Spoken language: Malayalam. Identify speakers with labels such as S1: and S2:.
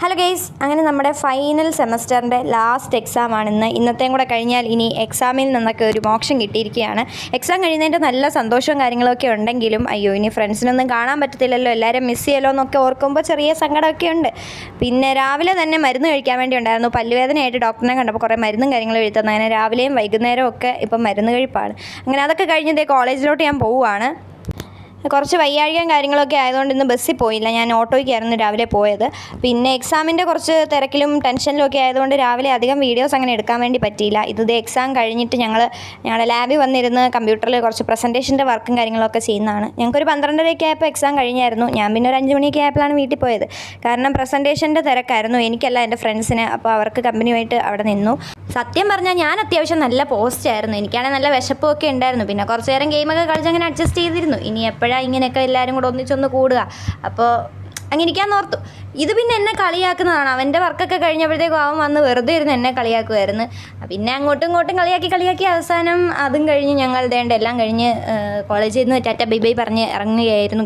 S1: ഹലോ ഗെയ്സ്, അങ്ങനെ നമ്മുടെ ഫൈനൽ സെമസ്റ്ററിൻ്റെ ലാസ്റ്റ് എക്സാമാണ് ഇന്നത്തെയും കൂടെ കഴിഞ്ഞാൽ ഇനി എക്സാമിൽ നിന്നൊക്കെ ഒരു മോക്ഷം കിട്ടിയിരിക്കുകയാണ്. എക്സാം കഴിയുന്നതിൻ്റെ നല്ല സന്തോഷവും കാര്യങ്ങളൊക്കെ ഉണ്ടെങ്കിലും അയ്യോ ഇനി ഫ്രണ്ട്സിനൊന്നും കാണാൻ പറ്റത്തില്ലല്ലോ, എല്ലാവരും മിസ് ചെയ്യലോ എന്നൊക്കെ ഓർക്കുമ്പോൾ ചെറിയ സങ്കടമൊക്കെ ഉണ്ട്. പിന്നെ രാവിലെ തന്നെ മരുന്ന് കഴിക്കാൻ വേണ്ടി ഉണ്ടായിരുന്നു. പല്ലുവേദനയായിട്ട് ഡോക്ടറിനെ കണ്ടപ്പോൾ കുറേ മരുന്നും കാര്യങ്ങളും എഴുതുന്നത്, അങ്ങനെ രാവിലെയും വൈകുന്നേരവും ഒക്കെ ഇപ്പം മരുന്ന് കഴിപ്പാണ്. അങ്ങനെ അതൊക്കെ കഴിഞ്ഞ് കോളേജിലോട്ട് ഞാൻ പോവുകയാണ്. കുറച്ച് വയ്യാഴികയും കാര്യങ്ങളൊക്കെ ആയതുകൊണ്ട് ഇന്ന് ബസ്സിൽ പോയില്ല, ഞാൻ ഓട്ടോയ്ക്കായിരുന്നു രാവിലെ പോയത്. പിന്നെ എക്സാമിൻ്റെ കുറച്ച് തിരക്കിലും ടെൻഷനിലും ഒക്കെ ആയതുകൊണ്ട് രാവിലെ അധികം വീഡിയോസ് അങ്ങനെ എടുക്കാൻ വേണ്ടി പറ്റിയില്ല. ഇത് എക്സാം കഴിഞ്ഞിട്ട് ഞങ്ങളുടെ ലാബിൽ വന്നിരുന്ന് കമ്പ്യൂട്ടറിൽ കുറച്ച് പ്രസൻറ്റേഷൻ്റെ വർക്കും കാര്യങ്ങളൊക്കെ ചെയ്യുന്നതാണ്. ഞങ്ങൾക്കൊരു 12:30 ആയപ്പോൾ എക്സാം കഴിഞ്ഞായിരുന്നു. ഞാൻ പിന്നെ ഒരു 5 മണിയൊക്കെ ആയപ്പോഴാണ് വീട്ടിൽ പോയത്. കാരണം പ്രസൻറ്റേഷൻ്റെ തിരക്കായിരുന്നു, എനിക്കല്ല എൻ്റെ ഫ്രണ്ട്സിന്. അപ്പോൾ അവർക്ക് കമ്പനിയുമായിട്ട് അവിടെ നിന്നു. സത്യം പറഞ്ഞാൽ ഞാൻ അത്യാവശ്യം നല്ല പോസ്റ്റായിരുന്നു, എനിക്കാണെങ്കിൽ നല്ല വിശപ്പൊക്കെ ഉണ്ടായിരുന്നു. പിന്നെ കുറച്ച് നേരം ഗെയിമൊക്കെ കളിച്ച് അങ്ങനെ അഡ്ജസ്റ്റ് ചെയ്തിരുന്നു. ഇനി എപ്പോഴാണ് ഇങ്ങനെയൊക്കെ എല്ലാവരും കൂടെ ഒന്നിച്ചൊന്ന് കൂടുക, അപ്പോൾ അങ്ങനെ ഇരിക്കാമെന്ന് ഓർത്തു. ഇത് പിന്നെ എന്നെ കളിയാക്കുന്നതാണ്. അവൻ്റെ വർക്കൊക്കെ കഴിഞ്ഞപ്പോഴത്തേക്കും അവൻ വന്ന് വെറുതെ ഇരുന്ന് എന്നെ കളിയാക്കുമായിരുന്നു. പിന്നെ അങ്ങോട്ടും ഇങ്ങോട്ടും കളിയാക്കി അവസാനം അതും കഴിഞ്ഞ് ഞങ്ങൾ എല്ലാം കഴിഞ്ഞ് കോളേജിൽ നിന്ന് ടാറ്റ ബൈ ബൈ പറഞ്ഞ് ഇറങ്ങുകയായിരുന്നു.